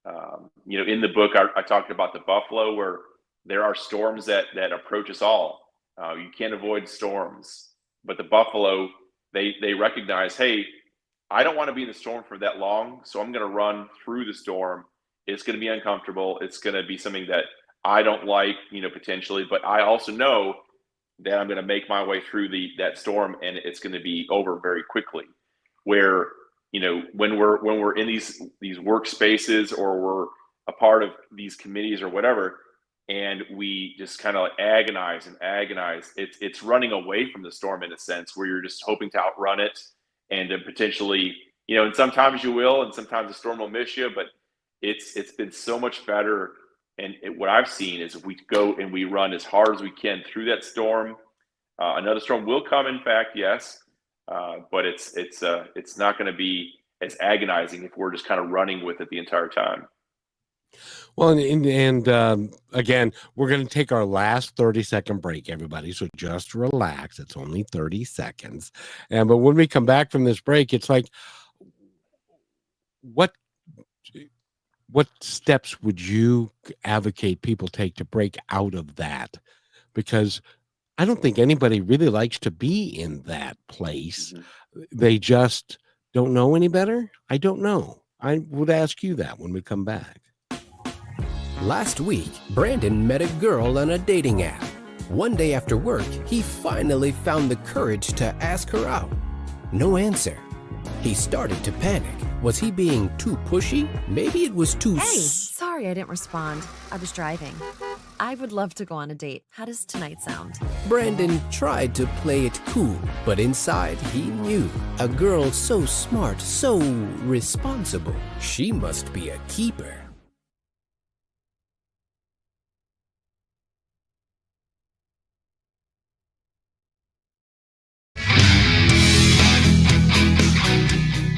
In the book, I talked about the buffalo, where there are storms that approach us all. You can't avoid storms, but the buffalo, they recognize, hey, I don't want to be in the storm for that long, so I'm going to run through the storm. It's going to be uncomfortable. It's going to be something that I don't like, potentially, but I also know that I'm going to make my way through that storm, and it's going to be over very quickly. Where, when we're in these workspaces, or we're a part of these committees or whatever, and we just kind of agonize and agonize, it's running away from the storm in a sense, where you're just hoping to outrun it, and then potentially, and sometimes you will, and sometimes the storm will miss you, but it's been so much better. And what I've seen is, if we go and we run as hard as we can through that storm, another storm will come. In fact, yes, but it's not going to be as agonizing if we're just kind of running with it the entire time. Well, and again, we're going to take our last 30-second break, everybody. So just relax. It's only 30 seconds. But when we come back from this break, it's like, what steps would you advocate people take to break out of that? Because I don't think anybody really likes to be in that place. Mm-hmm. They just don't know any better. I don't know. I would ask you that when we come back. Last week, Brandon met a girl on a dating app. One day after work, he finally found the courage to ask her out. No answer. He started to panic. Was he being too pushy? Maybe it was too... Hey, sorry I didn't respond. I was driving. I would love to go on a date. How does tonight sound? Brandon tried to play it cool, but inside he knew. A girl so smart, so responsible. She must be a keeper.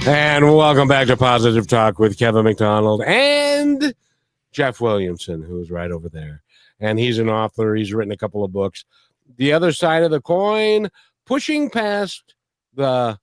And welcome back to Positive Talk with Kevin McDonald and Jeff Williamson, who is right over there. And he's an author. He's written a couple of books. The Other Side of the Coin, pushing past the,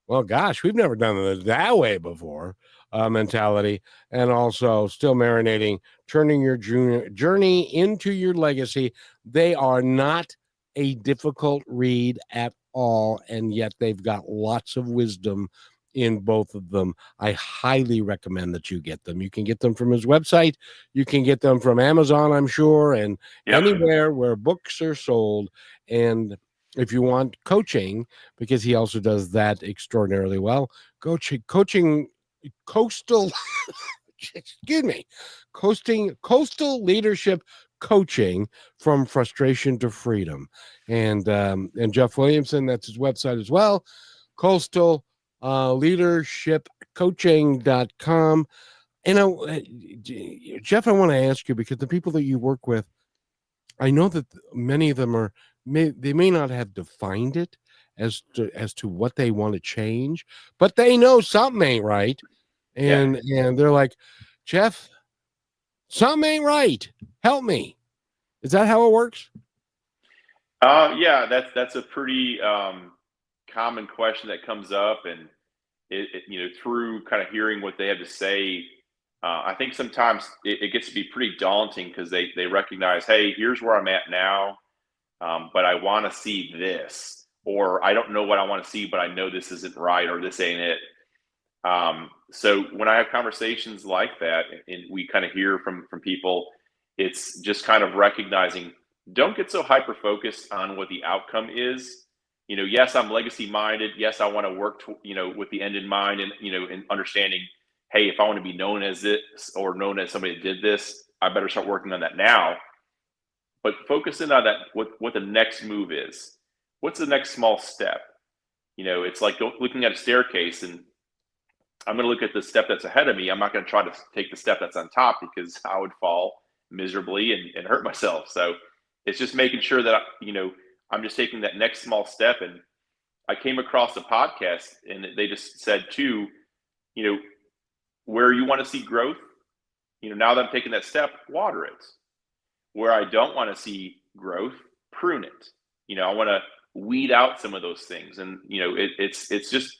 well, gosh, we've never done it that way before, mentality. And also Still Marinating, turning your journey into your legacy. They are not a difficult read at all, and yet they've got lots of wisdom in both of them. I highly recommend that you get them. You can get them from his website. You can get them from Amazon, I'm sure, and anywhere where books are sold. And if you want coaching, because he also does that extraordinarily well, coastal leadership coaching from frustration to freedom. And Jeff Williamson, that's his website as well, coastal leadershipcoaching.com. Jeff, I want to ask you, because the people that you work with, I know that many of them they may not have defined it as to what they want to change, but they know something ain't right. And they're like, Jeff, something ain't right. Help me. Is that how it works? Yeah, that's a pretty common question that comes up, and it through kind of hearing what they have to say, I think sometimes it gets to be pretty daunting, because they recognize, hey, here's where I'm at now, but I want to see this, or I don't know what I want to see, but I know this isn't right, or this ain't it. So when I have conversations like that, and we kind of hear from people, it's just kind of recognizing, don't get so hyper focused on what the outcome is. Yes, I'm legacy minded. Yes, I want to work, with the end in mind, and, and understanding, hey, if I want to be known as this, or known as somebody that did this, I better start working on that now. But focus in on that, what the next move is. What's the next small step? It's like looking at a staircase, and I'm going to look at the step that's ahead of me. I'm not going to try to take the step that's on top, because I would fall miserably and hurt myself. So it's just making sure that, I'm just taking that next small step. And I came across a podcast, and they just said too, where you want to see growth, now that I'm taking that step, water it. Where I don't want to see growth, prune it. I want to weed out some of those things. And, it's just,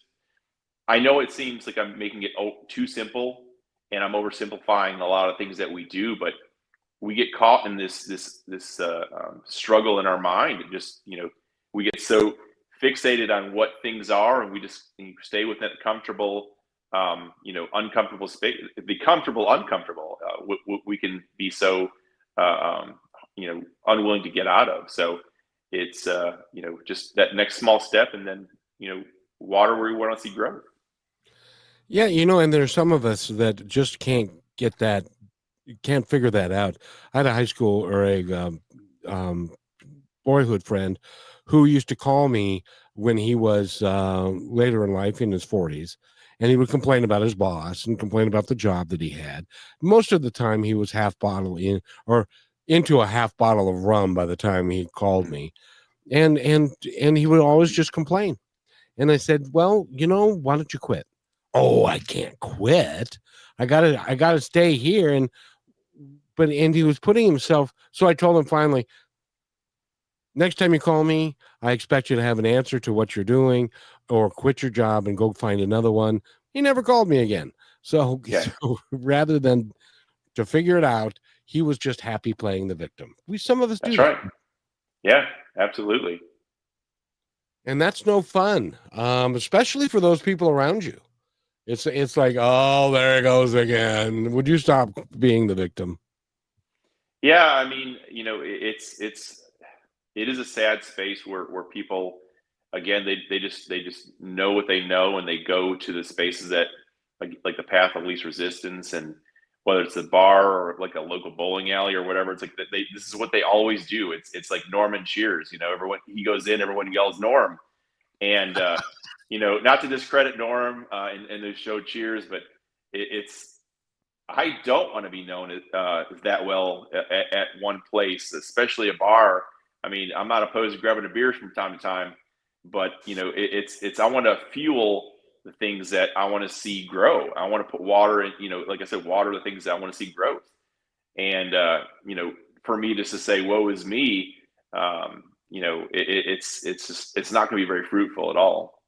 I know it seems like I'm making it too simple, and I'm oversimplifying a lot of things that we do, but we get caught in this struggle in our mind. And just, we get so fixated on what things are, and we just stay with that comfortable, uncomfortable space. The comfortable, uncomfortable, we can be so, unwilling to get out of. So it's, just that next small step, and then, water where we want to see growth. Yeah, and there's some of us that just can't get that, can't figure that out. I had a high school or a boyhood friend who used to call me when he was later in life in his 40s, and he would complain about his boss and complain about the job that he had. Most of the time he was half bottle in or into a half bottle of rum by the time he called me. And he would always just complain. And I said, well, why don't you quit? Oh, I can't quit. I gotta stay here. And he was putting himself. So I told him finally, next time you call me, I expect you to have an answer to what you're doing, or quit your job and go find another one. He never called me again. So rather than to figure it out, he was just happy playing the victim. Some of us do. That's right. Yeah, absolutely. And that's no fun, especially for those people around you. It's like, oh, there it goes again. Would you stop being the victim? Yeah, I mean, it is a sad space where people, again, they just know what they know, and they go to the spaces that like the path of least resistance, and whether it's a bar or like a local bowling alley or whatever, it's like this is what they always do. It's like Norman Cheers, everyone, he goes in, everyone yells Norm, and not to discredit Norm and the show Cheers, but I don't want to be known that well at one place, especially a bar. I mean, I'm not opposed to grabbing a beer from time to time, but I want to fuel the things that I want to see grow. I want to put water in, like I said, water the things that I want to see growth. And for me just to say, woe is me, it's not going to be very fruitful at all.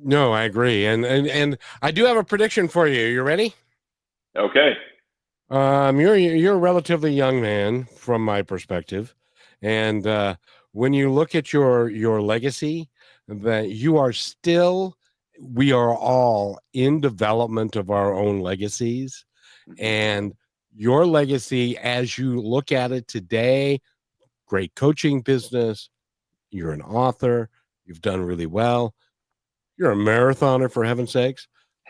No, I agree. And I do have a prediction for you. You ready? Okay. You're a relatively young man from my perspective. And when you look at your legacy, that we are all in development of our own legacies. And your legacy, as you look at it today, great coaching business, you're an author, you've done really well. You're a marathoner, for heaven's sakes,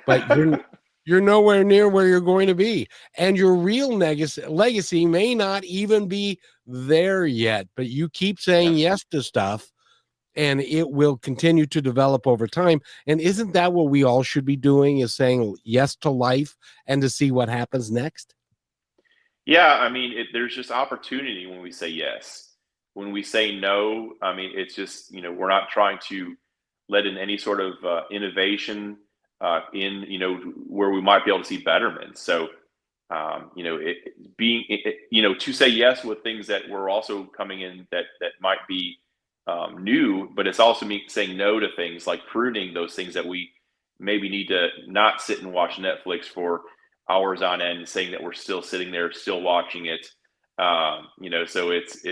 but you're nowhere near where you're going to be. And your real legacy may not even be there yet, but you keep saying yes to stuff, and it will continue to develop over time. And isn't that what we all should be doing, is saying yes to life and to see what happens next? Yeah, I mean, there's just opportunity when we say yes. When we say no, I mean, it's just, we're not trying to let in any sort of innovation where we might be able to see betterment. So, to say yes with things that were also coming in that might be new, but it's also me saying no to things like pruning those things that we maybe need to not sit and watch Netflix for hours on end, saying that we're still sitting there, still watching it. So it's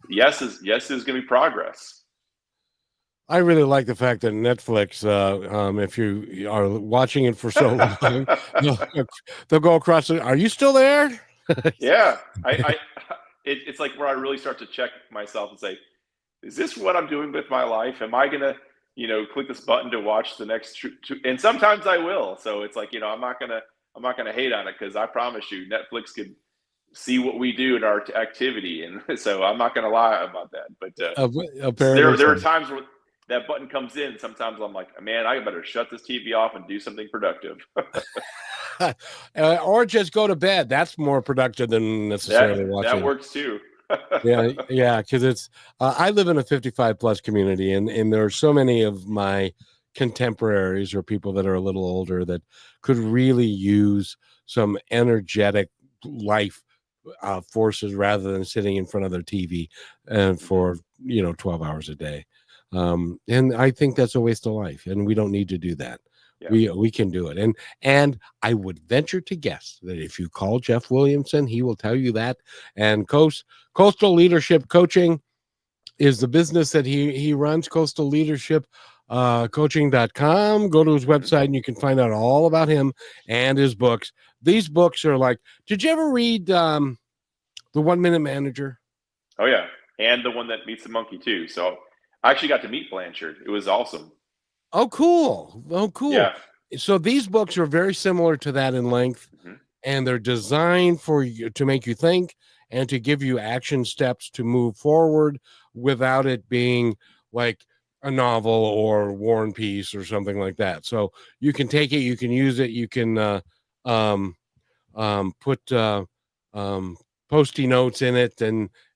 yes is going to be progress. I really like the fact that Netflix, if you are watching it for so long, they'll go across it. Are you still there? Yeah. It's like where I really start to check myself and say, is this what I'm doing with my life? Am I going to, click this button to watch the next two? And sometimes I will. So it's like, I'm not going to hate on it, because I promise you Netflix could see what we do in our activity. And so I'm not going to lie about that. But there are times where that button comes in. Sometimes I'm like, man, I better shut this TV off and do something productive. Or just go to bed. That's more productive than necessarily watching. That works too. yeah, because it's I live in a 55 plus community, and there are so many of my contemporaries or people that are a little older that could really use some energetic life forces rather than sitting in front of their TV for 12 hours a day. And I think that's a waste of life, and we don't need to do that. Yeah. We can do it. And I would venture to guess that if you call Jeff Williamson, he will tell you that. And Coastal Leadership Coaching, is the business that he runs, Coastal Leadership coaching.com. Go to his website and you can find out all about him and his books. These books are like, did you ever read The 1 Minute Manager? Oh yeah, and the one that meets the monkey too. So I actually got to meet Blanchard. It was awesome. Oh cool. Yeah. So these books are very similar to that in length, and they're designed for you to make you think and to give you action steps to move forward without it being like a novel or War and Peace or something like that. So you can take it, you can use it, you can put Post-it notes in it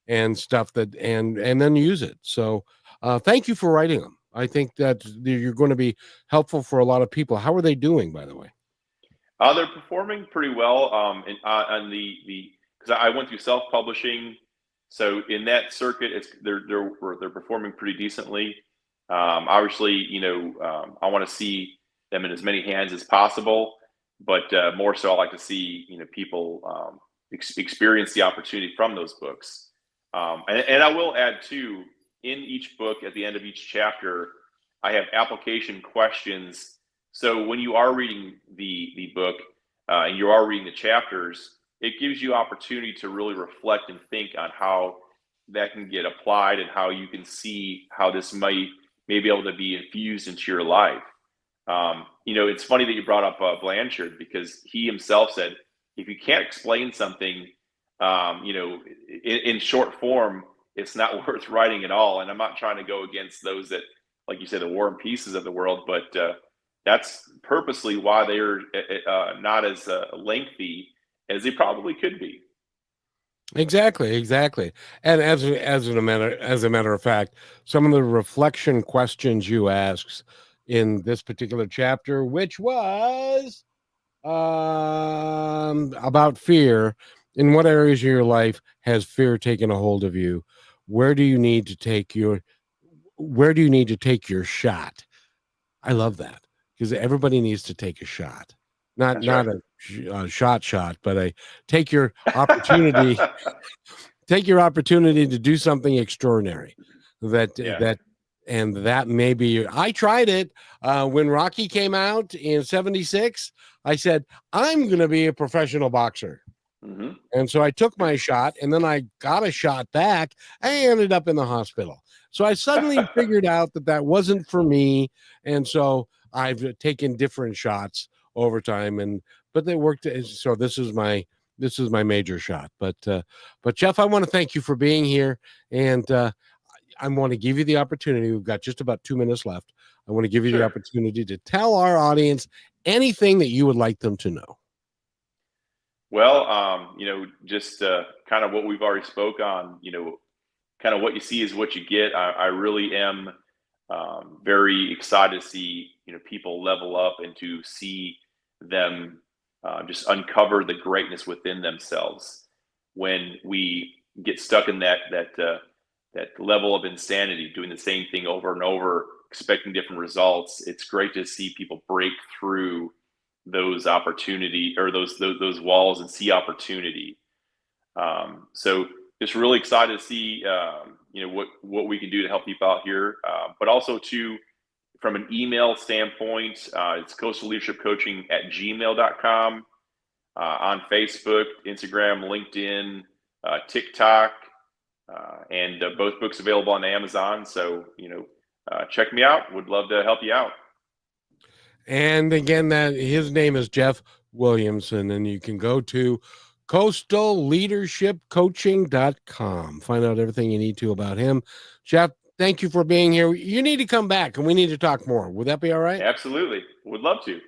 and stuff that and then use it. So thank you for writing them. I think that you're going to be helpful for a lot of people. How are they doing, by the way? They're performing pretty well. On because I went through self-publishing, so in that circuit, they're performing pretty decently. Obviously, I want to see them in as many hands as possible, but more so, I like to see people experience the opportunity from those books. And I will add too, in each book, at the end of each chapter, I have application questions. So when you are reading the book and you are reading the chapters, it gives you opportunity to really reflect and think on how that can get applied and how you can see how this may be able to be infused into your life. It's funny that you brought up Blanchard, because he himself said, if you can't explain something, in short form, it's not worth writing at all. And I'm not trying to go against those that, like you said, the War and Peaces of the world, but that's purposely why they're not as lengthy as they probably could be. Exactly. And as a matter of fact, some of the reflection questions you asked in this particular chapter, which was about fear, in what areas of your life has fear taken a hold of you? Where do you need to take your shot? I love that, because everybody needs to take a shot. Not a shot, but take your opportunity. Take your opportunity to do something extraordinary. That may be. I tried it when Rocky came out in '76. I said, I'm going to be a professional boxer. And so I took my shot, and then I got a shot back. I ended up in the hospital. So I suddenly figured out that wasn't for me. And so I've taken different shots over time, but they worked. So this is my major shot. But Jeff, I want to thank you for being here. And I want to give you the opportunity. We've got just about 2 minutes left. I want to give you the opportunity to tell our audience anything that you would like them to know. Well, just kind of what we've already spoke on, kind of what you see is what you get. I really am very excited to see, people level up and to see them just uncover the greatness within themselves. When we get stuck in that level of insanity, doing the same thing over and over, expecting different results, it's great to see people break through those opportunity or those walls and see opportunity. So just really excited to see what we can do to help people out here, but also from an email standpoint, it's coastalleadershipcoaching@gmail.com, on Facebook, Instagram, LinkedIn, TikTok, and both books available on Amazon. So check me out. Would love to help you out. And again, his name is Jeff Williamson, and you can go to coastalleadershipcoaching.com. Find out everything you need to about him. Jeff, thank you for being here. You need to come back, and we need to talk more. Would that be all right? Absolutely. Would love to.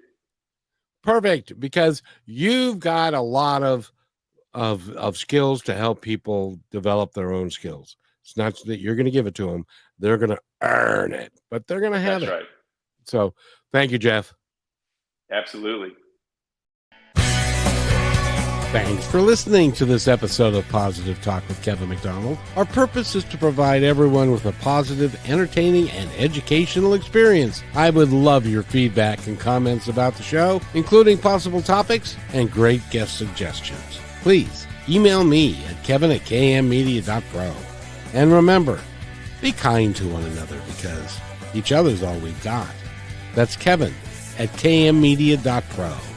Perfect, because you've got a lot of skills to help people develop their own skills. It's not that you're going to give it to them. They're going to earn it, but they're going to have it. That's right. So thank you, Jeff. Absolutely. Thanks for listening to this episode of Positive Talk with Kevin McDonald. Our purpose is to provide everyone with a positive, entertaining, and educational experience. I would love your feedback and comments about the show, including possible topics and great guest suggestions. Please email me at kevin@kmmedia.pro. And remember, Be kind to one another because each other's all we've got. That's Kevin at kmmedia.pro.